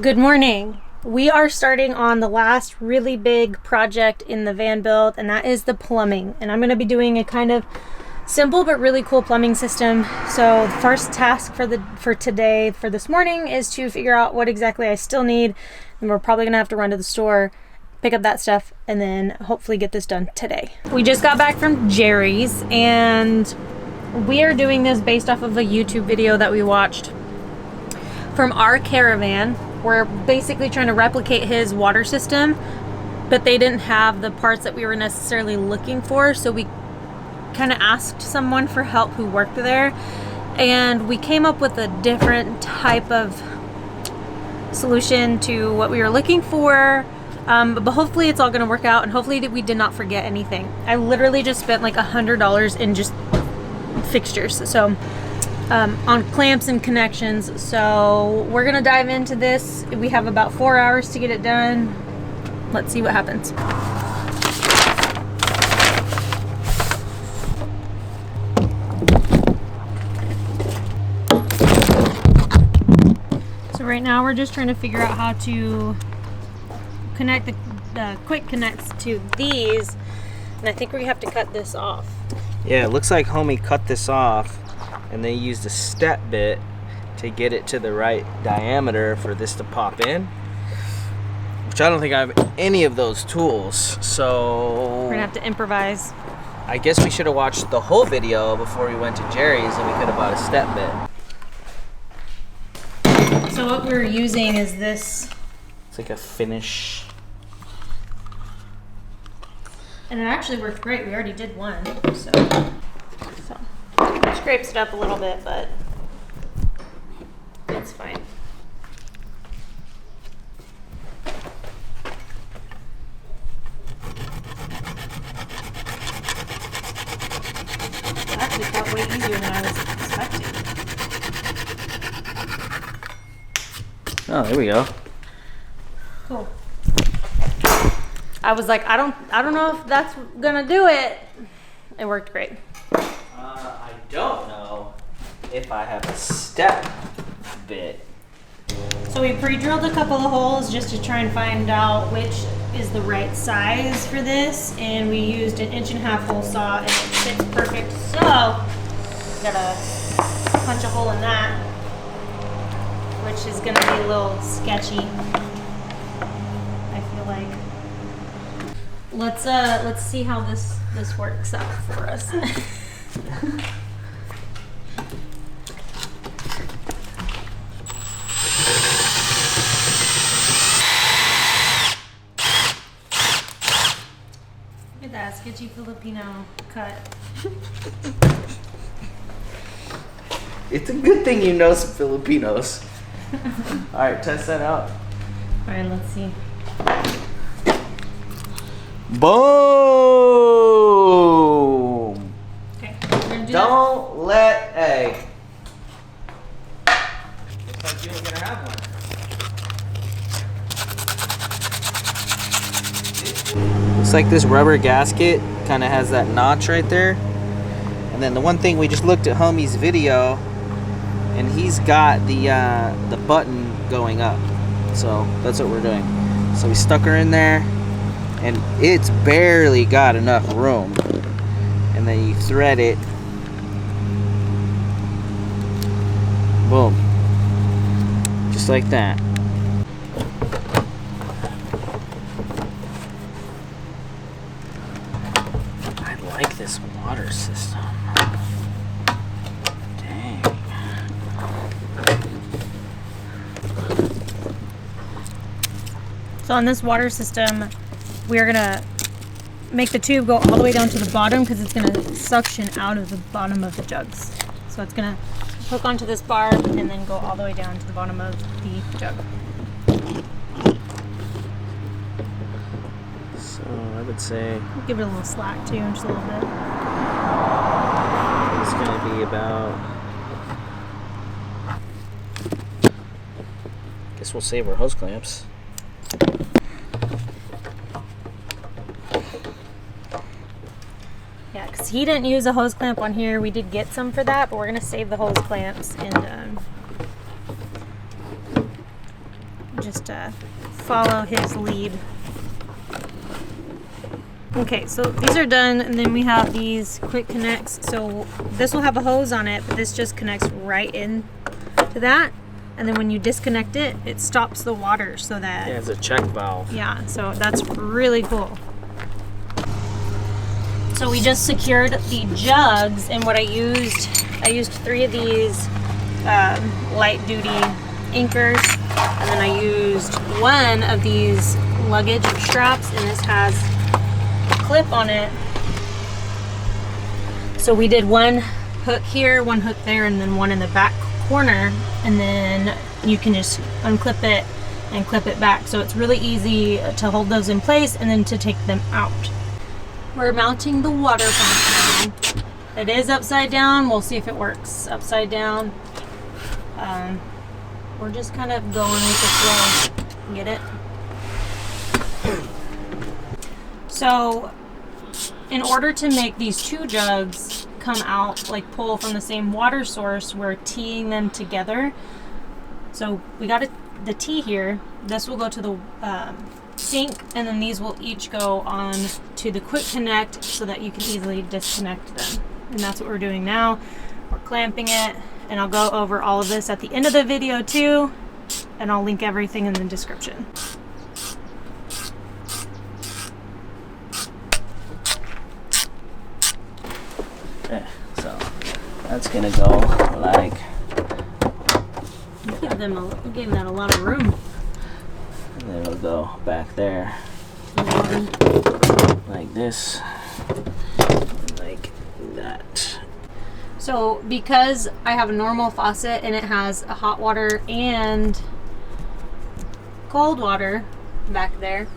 Good morning. We are starting on the last really big project in the van build, and that is the plumbing. And I'm going to be doing a kind of simple but really cool plumbing system. So the first task for this morning is to figure out what exactly I still need. And we're probably going to have to run to the store, pick up that stuff, and then hopefully get this done today. We just got back from Jerry's, and we are doing this based off of a YouTube video that we watched from Our Caraven. We're basically trying to replicate his water system, but they didn't have the parts that we were necessarily looking for, so we kind of asked someone for help who worked there, and we came up with a different type of solution to what we were looking for, but hopefully it's all going to work out, and hopefully we did not forget anything. I literally just spent like $100 in just fixtures, so on clamps and connections. So we're gonna dive into this. We have about 4 hours to get it done. Let's see what happens. So right now we're just trying to figure out how to connect the quick connects to these, and I think we have to cut this off. Yeah, it looks like homie cut this off, and they used a step bit to get it to the right diameter for this to pop in, which I don't think I have any of those tools, so we're gonna have to improvise. I guess we should have watched the whole video before we went to Jerry's, and we could have bought a step bit. So what we're using is this. It's like a finish. And it actually worked great. We already did one, so scrapes it up a little bit, but it's fine. It actually felt way easier than I was expecting. Oh, there we go. Cool. I was like, I don't know if that's gonna do it. It worked great. I don't know if I have a step bit. So we pre-drilled a couple of holes just to try and find out which is the right size for this, and we used an 1.5-inch hole saw, and it fits perfect. So we gotta punch a hole in that, which is gonna be a little sketchy, I feel like. Let's see how this works out for us. Look at that sketchy Filipino cut. It's a good thing you know some Filipinos. All right, test that out. All right, let's see. Boom! Okay, we're gonna do Don't let a. Looks like you ain't gonna have one. Looks like this rubber gasket kind of has that notch right there. And then the one thing, we just looked at homie's video, and he's got the button going up. So that's what we're doing. So we stuck her in there, and it's barely got enough room. And then you thread it. Boom. Just like that. I like this water system. Dang. So on this water system, we're gonna make the tube go all the way down to the bottom because it's gonna suction out of the bottom of the jugs. So it's gonna hook onto this bar and then go all the way down to the bottom of the jug. So I would say Give it a little slack too, just a little bit. it's gonna be about. Guess we'll save our hose clamps. Yeah, because he didn't use a hose clamp on here. We did get some for that, but we're gonna save the hose clamps and just follow his lead. Okay, so these are done, and then we have these quick connects. So this will have a hose on it, but this just connects right in to that. And then when you disconnect it, it stops the water so that... Yeah, it's a check valve. Yeah, so that's really cool. So we just secured the jugs, and what I used 3 of these light duty anchors, and then I used 1 of these luggage straps, and this has a clip on it. So we did 1 hook here, 1 hook there, and then 1 in the back corner, and then you can just unclip it and clip it back. So it's really easy to hold those in place and then to take them out. We're mounting the water pump now. It is upside down. We'll see if it works upside down. We're just kind of going with the flow. Get it? So in order to make these 2 jugs come out, like pull from the same water source, we're teeing them together. So we got the tee here. This will go to the sink, and then these will each go on to the quick connect so that you can easily disconnect them. And that's what we're doing now. We're clamping it, and I'll go over all of this at the end of the video too, and I'll link everything in the description. So that's gonna go like... You gave that a lot of room. And then it'll go back there like this, like that. So because I have a normal faucet and it has a hot water and cold water back there,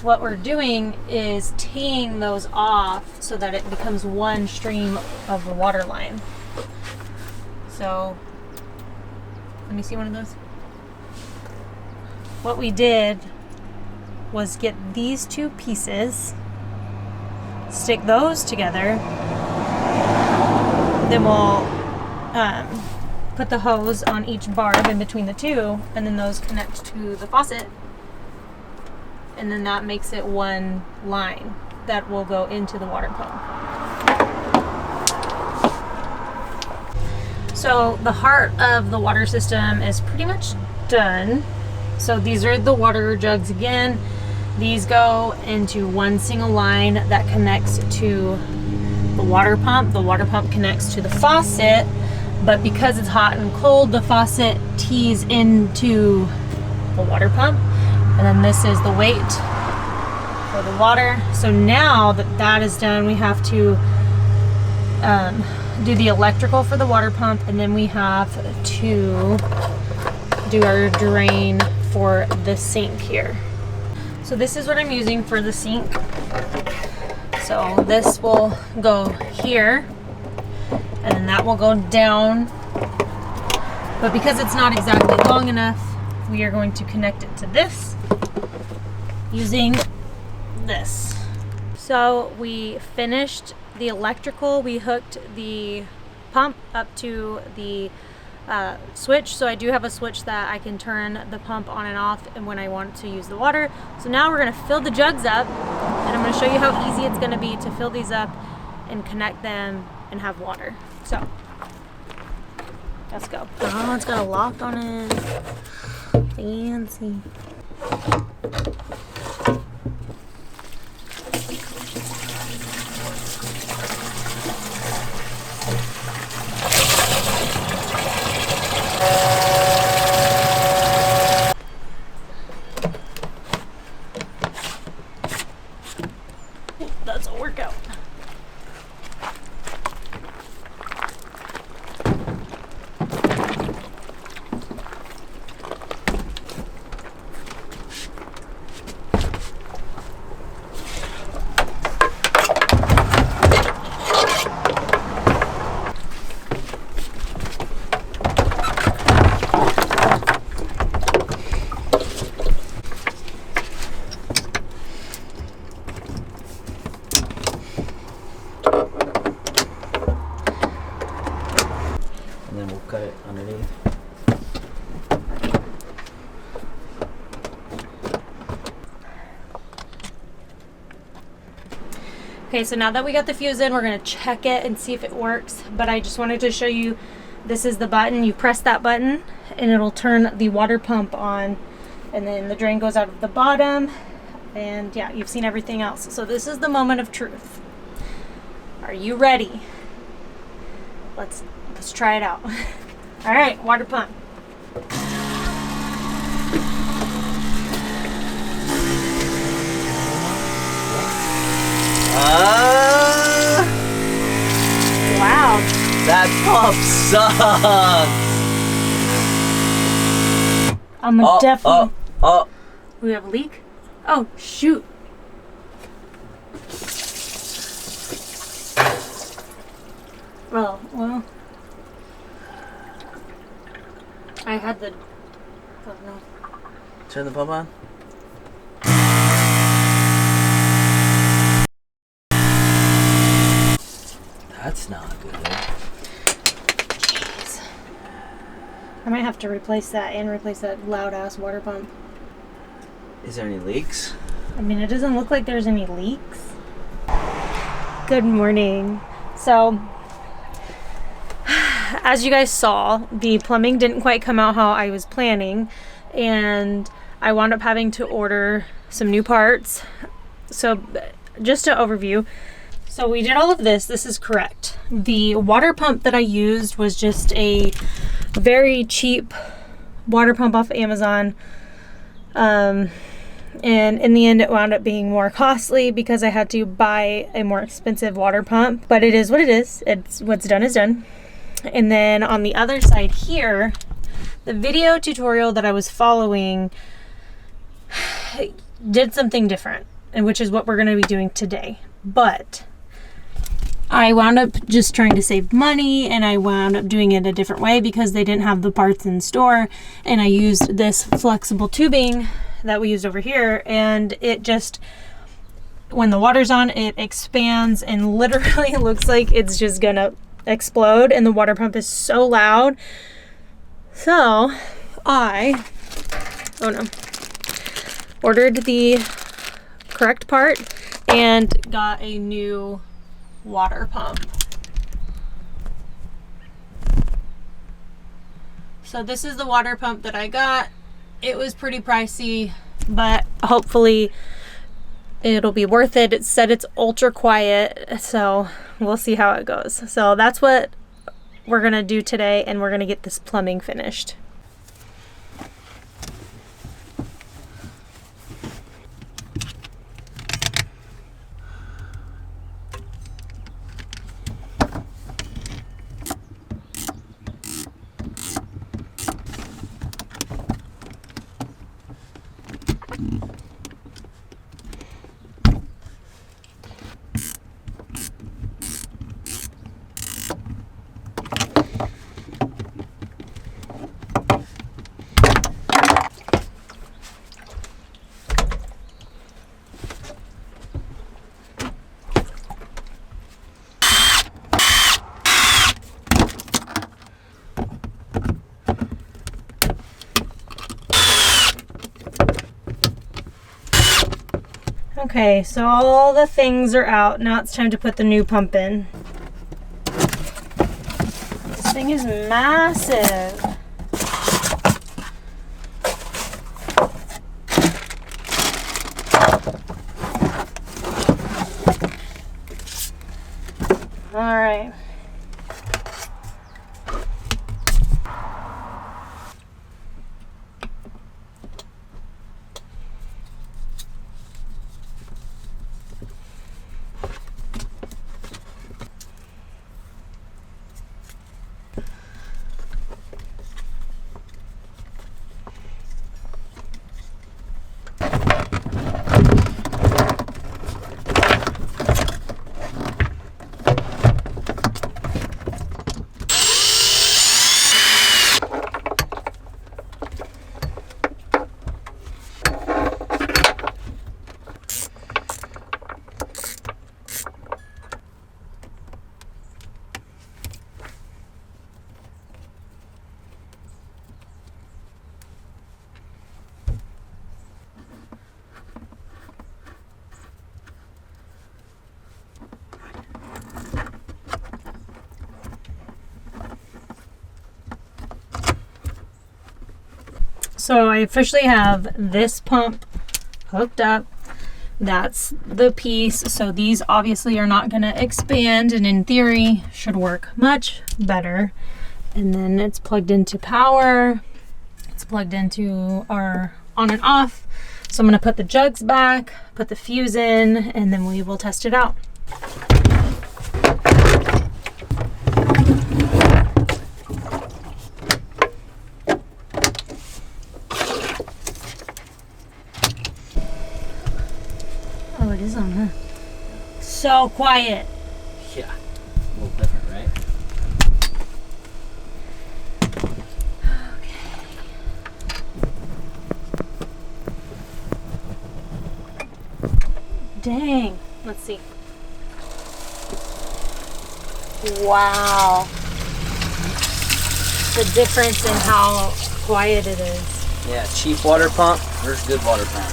what we're doing is teeing those off so that it becomes one stream of the water line. So let me see one of those. What we did was get these 2 pieces, stick those together, then we'll put the hose on each barb in between the 2, and then those connect to the faucet, and then that makes it one line that will go into the water pump. So the heart of the water system is pretty much done. So these are the water jugs again. These go into one single line that connects to the water pump. The water pump connects to the faucet, but because it's hot and cold, the faucet tees into the water pump. And then this is the weight for the water. So now that that is done, we have to do the electrical for the water pump, and then we have to do our drain for the sink here. So this is what I'm using for the sink. So this will go here, and then that will go down. But because it's not exactly long enough, we are going to connect it to this using this. So we finished the electrical. We hooked the pump up to the switch. So I do have a switch that I can turn the pump on and off and when I want to use the water. So now we're going to fill the jugs up, and I'm going to show you how easy it's going to be to fill these up and connect them and have water. So let's go. Oh, it's got a lock on it. Fancy. That's a workout. Okay, so now that we got the fuse in, we're gonna check it and see if it works. But I just wanted to show you, this is the button. You press that button and it'll turn the water pump on, and then the drain goes out of the bottom. And yeah, you've seen everything else. So this is the moment of truth. Are you ready? Let's try it out. All right, water pump. Wow. That pump sucks. I'm definitely. Oh. We have a leak? Oh, shoot. Well. I had the. Oh no. Turn the pump on. That's not good. Jeez. I might have to replace that and replace that loud ass water pump. Is there any leaks? I mean, it doesn't look like there's any leaks. Good morning. So, as you guys saw, the plumbing didn't quite come out how I was planning, and I wound up having to order some new parts. So, just an overview. So we did all of this. This is correct. The water pump that I used was just a very cheap water pump off Amazon. And in the end, it wound up being more costly because I had to buy a more expensive water pump. But it is what it is. It's what's done is done. And then on the other side here, the video tutorial that I was following did something different, and which is what we're going to be doing today. But I wound up just trying to save money, and I wound up doing it a different way because they didn't have the parts in store, and I used this flexible tubing that we used over here, and it just, when the water's on, it expands and literally looks like it's just gonna explode, and the water pump is so loud. So I ordered the correct part and got a new water pump. So this is the water pump that I got. It was pretty pricey, but hopefully it'll be worth it. It said it's ultra quiet, so we'll see how it goes. So that's what we're gonna do today, and we're gonna get this plumbing finished. Okay, so all the things are out. Now it's time to put the new pump in. This thing is massive. All right. So I officially have this pump hooked up. That's the piece. So these obviously are not going to expand, and in theory should work much better. And then it's plugged into power. It's plugged into our on and off. So I'm going to put the jugs back, put the fuse in, and then we will test it out. Oh, it is on, huh? So quiet. Yeah, a little different, right? Dang. Let's see. Wow. The difference in how quiet it is. Yeah, cheap water pump versus good water pump.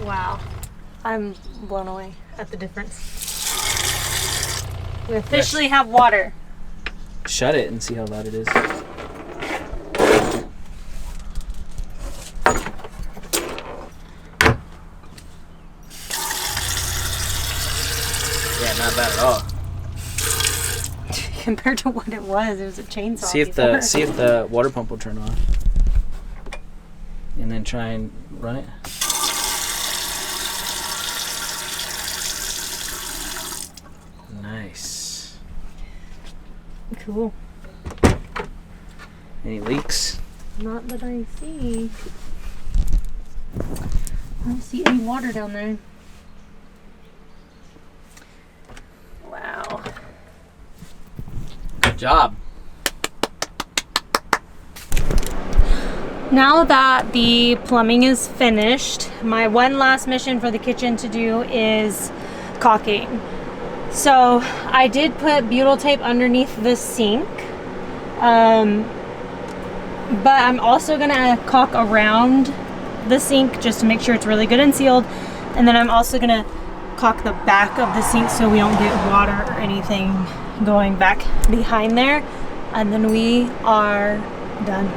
Wow. I'm blown away at the difference. We officially have water. Shut it and see how loud it is. Yeah, not bad at all. Compared to what it was a chainsaw. See if the water pump will turn on. And then try and run it. Nice. Cool. Any leaks? Not that I see. I don't see any water down there. Wow. Good job. Now that the plumbing is finished, my one last mission for the kitchen to do is caulking. So I did put butyl tape underneath the sink, but I'm also gonna caulk around the sink just to make sure it's really good and sealed. And then I'm also gonna caulk the back of the sink so we don't get water or anything going back behind there. And then we are done.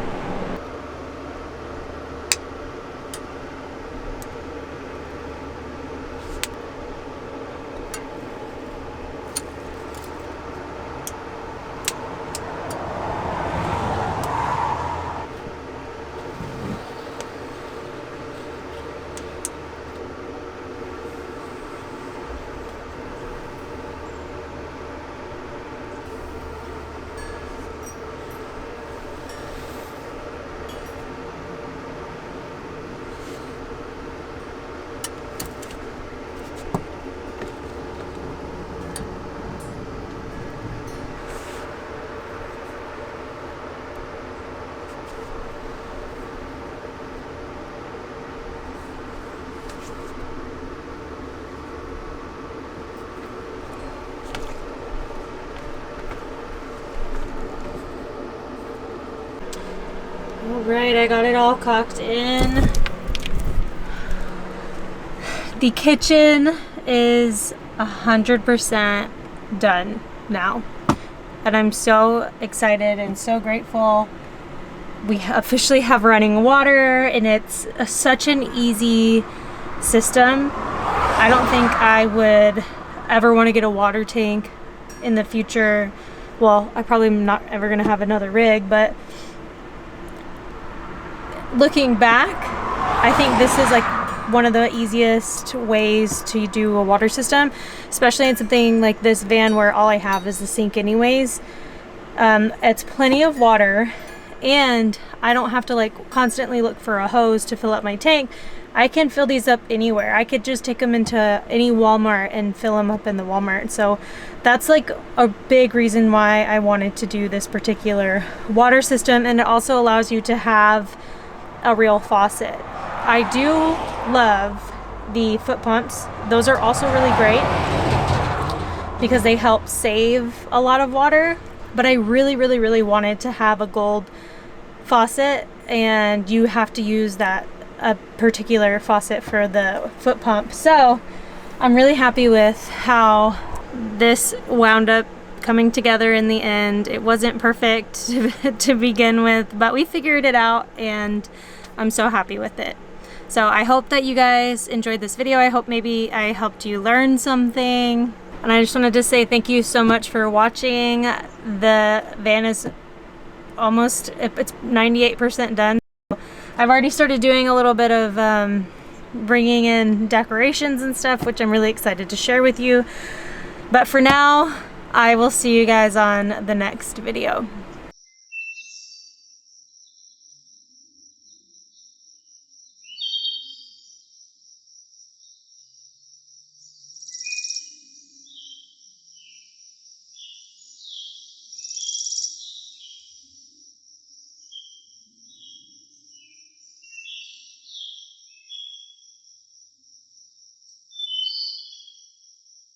Alright, I got it all caulked in. The kitchen is 100% done now. And I'm so excited and so grateful. We officially have running water, and it's such an easy system. I don't think I would ever want to get a water tank in the future. Well, I probably am not ever going to have another rig, but looking back, I think this is like one of the easiest ways to do a water system, especially in something like this van where all I have is the sink anyways. It's plenty of water, and I don't have to like constantly look for a hose to fill up my tank. I can fill these up anywhere. I could just take them into any Walmart and fill them up in the Walmart. So that's like a big reason why I wanted to do this particular water system. And it also allows you to have a real faucet. I do love the foot pumps. Those are also really great because they help save a lot of water. But I really wanted to have a gold faucet, and you have to use that a particular faucet for the foot pump. So I'm really happy with how this wound up coming together in the end. It wasn't perfect to begin with, but we figured it out and I'm so happy with it. So I hope that you guys enjoyed this video. I hope maybe I helped you learn something. And I just wanted to say thank you so much for watching. The van is almost, it's 98% done. I've already started doing a little bit of bringing in decorations and stuff, which I'm really excited to share with you. But for now, I will see you guys on the next video.